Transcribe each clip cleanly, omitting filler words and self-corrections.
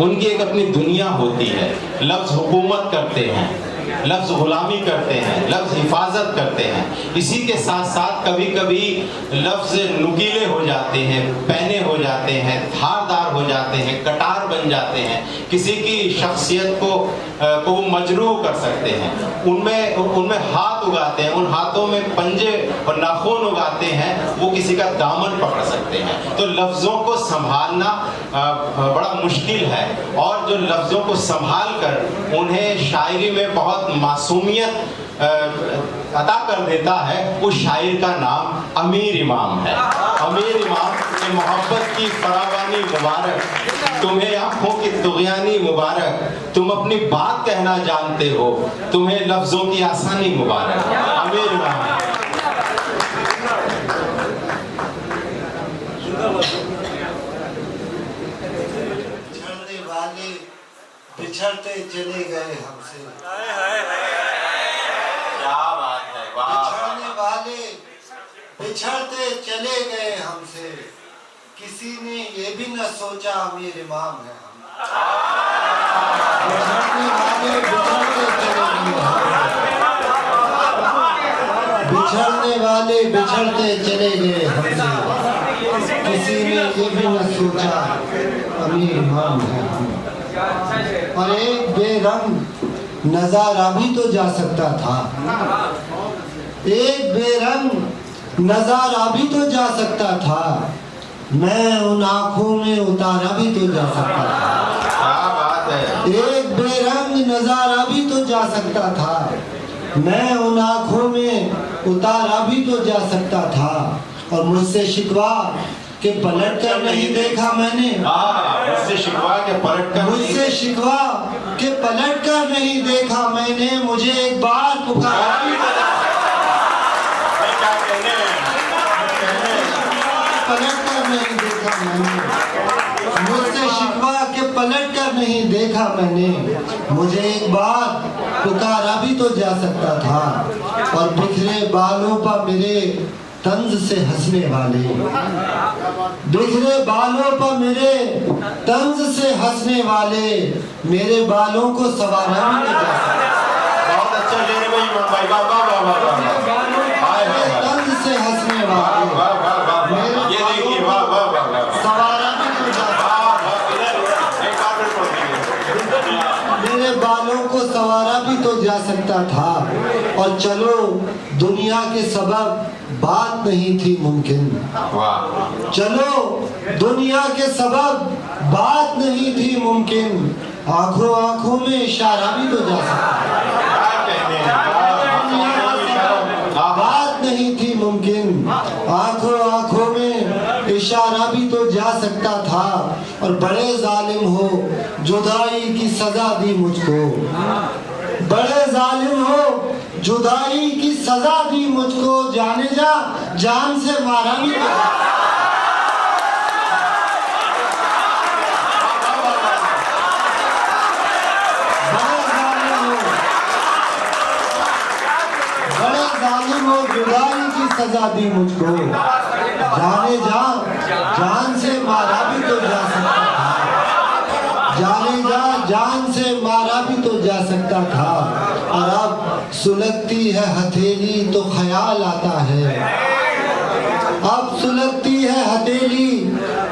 उनकी एक अपनी दुनिया होती है। लफ्ज़ हुकूमत करते हैं, लफ्ज़ गुलामी करते हैं, लफ्ज़ हिफाजत करते हैं। इसी के साथ साथ कभी कभी लफ्ज़ नुकीले हो जाते हैं, पैने हो जाते हैं, धारदार हो जाते हैं, कटार बन जाते हैं, किसी की शख्सियत को वो मजरूह कर सकते हैं। उनमें हाथ उगाते हैं, उन हाथों में पंजे और नाखून उगाते हैं, वो किसी का दामन पकड़ सकते हैं। तो लफ्ज़ों को संभालना बड़ा मुश्किल है, और जो लफ्ज़ों को संभाल कर उन्हें शायरी में बहुत मासूमियत अता कर देता है, उस शायर का नाम अमीर इमाम है। अमीर इमाम के मोहब्बत की फरावानी मुबारक, तुम्हें आंखों की तुग़यानी मुबारक, तुम अपनी बात कहना जानते हो, तुम्हें लफ्ज़ों की आसानी मुबारक। अमीर इमाम बिछड़ते चले गए हमसे। क्या बात है, बिछड़ने वाले बिछड़ते चले गए हमसे, किसी ने ये भी न सोचा अमीर इमाम है हम। बिछड़ने वाले बिछड़ते चले गए हमसे, बिछड़ने वाले बिछड़ते चले गए हमसे, किसी ने ये भी न सोचा अमीर इमाम है हम। और एक बेरंग नजारा भी तो जा सकता था, एक बेरंग नजारा भी तो जा सकता था, मैं उन आँखों में उतारा भी तो जा सकता था। क्या बात है। एक बेरंग नजारा भी तो जा सकता था, मैं उन आँखों में उतारा भी तो जा सकता था। और मुझसे शिकवा के पलट कर नहीं देखा मैंने, मुझसे शिकवा के पलट कर, मुझसे शिकवा के पलट कर नहीं देखा मैंने, मुझे एक बार पुकारा पलट कर नहीं देखा मैंने, मुझसे शिकवा के पलट कर नहीं देखा मैंने, मुझे एक बार पुकारा भी तो जा सकता था। और बिखरे बालों पर मेरे तंज से हंसने वाले, बिखरे बालों पर मेरे तंज से हंसने वाले, मेरे बालों को संवारा भी नहीं जा सकता। बहुत अच्छा शेर है भाई, तंज से हंसने वाले, ये देखिए, वाह वाह वाह, संवारा भी नहीं जा सकता, मेरे बालों को संवारा भी तो जा सकता था। और चलो दुनिया के सबब बात नहीं थी मुमकिन, चलो दुनिया के सबब बात नहीं थी मुमकिन, आंखों आंखों में इशारा भी तो जा सकता, बात नहीं थी मुमकिन, आंखों आंखों में इशारा भी तो जा सकता था। और बड़े जालिम हो जुदाई की सजा दी मुझको, बड़े जालिम हो जुदाई की सजा दी मुझको, जाने जा जान से मारा भी तो। बड़े जालिम हो जुदाई की सजा दी मुझको, जाने जा जान से मारा भी तो जा सकता था, जाने जा जान से मारा भी तो जा सकता था। और अब सुलगती है हथेली तो ख्याल आता है, अब सुलगती है हथेली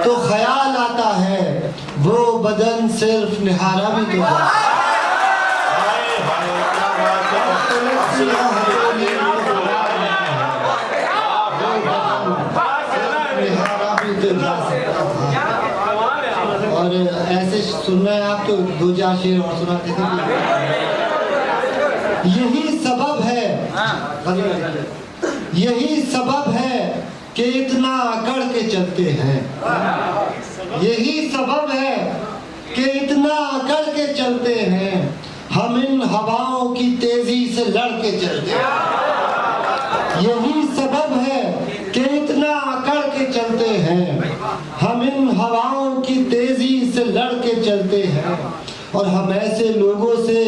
तो ख्याल आता है, वो बदन सिर्फ निहारा भी तो जा सकता था। और ऐसे सुनना है आप तो दो चार शेर और सुनाते थे। यही सबब है, यही सबब है कि इतना अकड़ के चलते हैं, यही सबब है कि इतना अकड़ के चलते हैं, हम इन हवाओं की तेजी से लड़ के चलते हैं, यही सबब है कि इतना अकड़ के चलते हैं, हम इन हवाओं की तेजी से लड़ के चलते हैं। और हम ऐसे लोगों से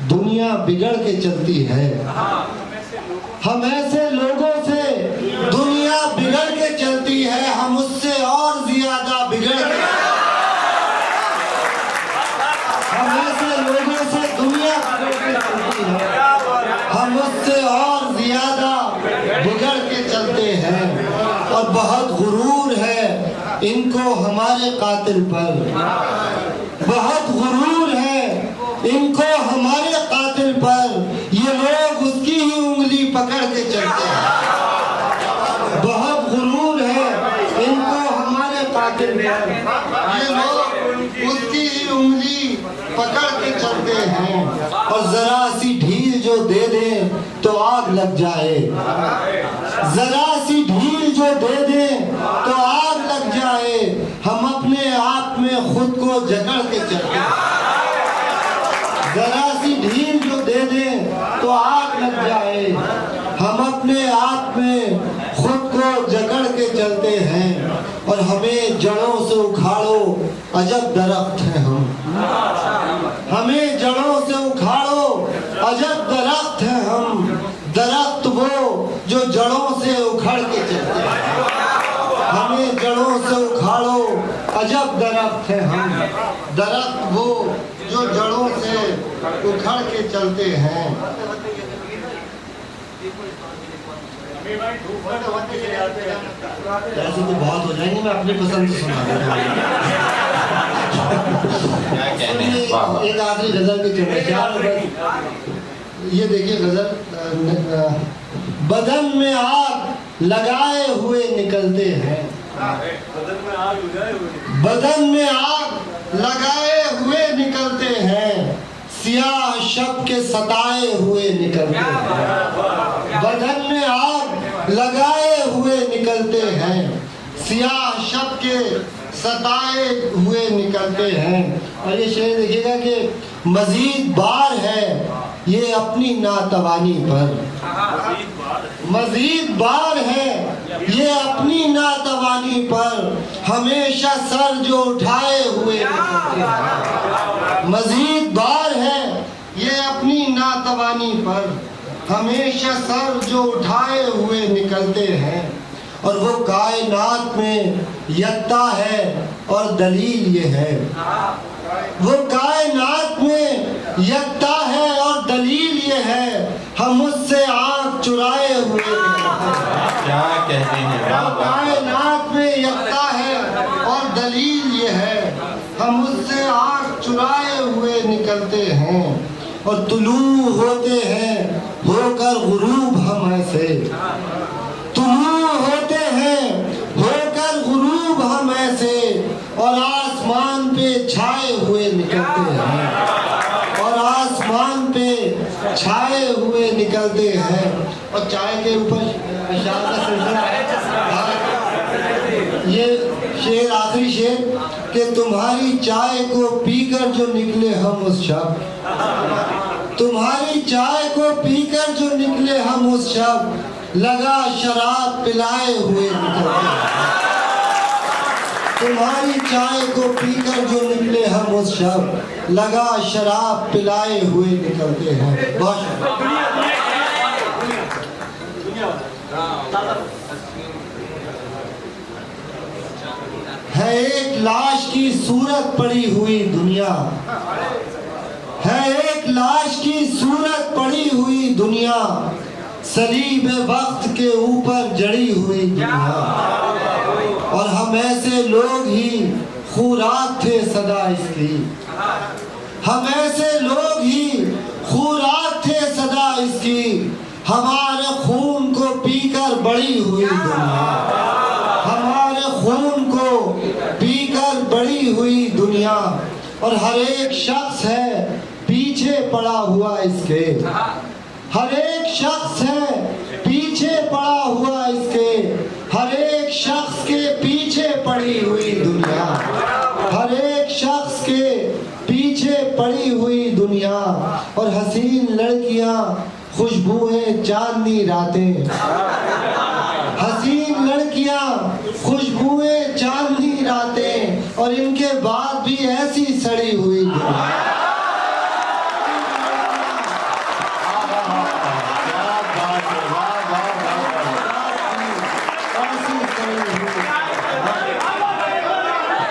दुनिया बिगड़ के चलती है, हम ऐसे लोगों से दुनिया बिगड़ के चलती है, हम उससे और ज्यादा बिगड़ के उससे और ज्यादा बिगड़ के चलते हैं। और बहुत गुरूर है इनको हमारे कातिल पर, बहुत गुरूर है इनको हमारे कातिल पर। ये लोग उसकी ही उंगली पकड़ के चलते हैं। बहुत गुरूर है इनको हमारे कातिल पर, ये लोग उसकी ही उंगली पकड़ के चलते हैं। और जरा सी ढील जो दे दे तो आग लग जाए, जरा सी ढील जो दे दे तो आग लग जाए। हम अपने आप में खुद को जकड़ के चलते हैं। जरा सी ढील जो दे दे तो आग लग जाए। हम अपने आप में खुद को जकड़ के चलते हैं। और हमें जड़ों से उखाड़ो अजब दरख्त हैं हम, हमें जड़ों से उखाड़ो अजब दरख्त हैं हम। दरख्त वो जो जड़ों से उखड़ के चलते हैं। हमें जड़ों से उखाड़ो अजब दरख्त हैं हम। दरख्त वो जो जड़ों से उखड़ के चलते हैं। ऐसे तो बहुत हो जाएंगे, मैं अपनी पसंद से सुना देता हूँ। एक आखिरी गजल के चलते, ये देखिए गजल। बदन में आग लगाए हुए निकलते हैं, बदन में आग लगाए हुए निकलते हैं। सियाह शब के सताए हुए निकलते हैं। बदन में आग लगाए हुए निकलते हैं, सियाह शब के सताए हुए निकलते हैं। और ये शेर देखिएगा कि मजीद बार है ये अपनी नातवानी पर, मजीद बार है ये अपनी नातवानी पर। हमेशा सर जो उठाए हुए निकलते हैं। मजीद बार है ये अपनी नातवानी पर, हमेशा सर जो उठाए हुए निकलते हैं। और वो कायनात में यत्ता है और दलील ये है, वो कायनात में यत्ता है और दलील ये है। हम उससे आँख चुराए हुए निकलते हैं। क्या कहते हैं, वो कायनात में यत्ता है और दलील ये है। हम उससे आँख चुराए हुए निकलते हैं। और तुलू होते हैं होकर गुरूब हम ऐसे, तुलू होते हैं होकर गुरूब हम ऐसे। और आसमान पे छाए हुए निकलते हैं, और आसमान पे छाए हुए निकलते हैं। और चाय के ऊपर शाम का सिलसिला है। ये शेर आखिरी शेर कि तुम्हारी चाय को पीकर जो निकले हम उस शब, तुम्हारी चाय को पीकर जो निकले हम उस शब। लगा शराब पिलाए हुए निकलते हैं। तुम्हारी चाय को पीकर जो निकले हम उस शब, लगा शराब पिलाए हुए निकलते हैं। बहुत है एक लाश की सूरत पड़ी हुई दुनिया, है एक लाश की सूरत पड़ी हुई दुनिया। सलीब वक्त के ऊपर जड़ी हुई दुनिया। और हम ऐसे लोग ही खुराक थे सदा इसकी, हम ऐसे लोग ही खुराक थे सदा इसकी। हमारे खून को पीकर बड़ी हुई दुनिया, हमारे खून को पीकर बड़ी हुई दुनिया। और हर एक शख्स है पीछे पड़ा हुआ इसके, हर एक शख्स है पीछे पड़ा हुआ इसके। हर एक शख्स के पीछे पड़ी हुई दुनिया, हर एक शख्स के पीछे पड़ी हुई दुनिया। और हसीन लड़कियां खुशबुएं चांदनी रातें, हसीन लड़कियां खुशबुएं चांदनी रातें। और इनके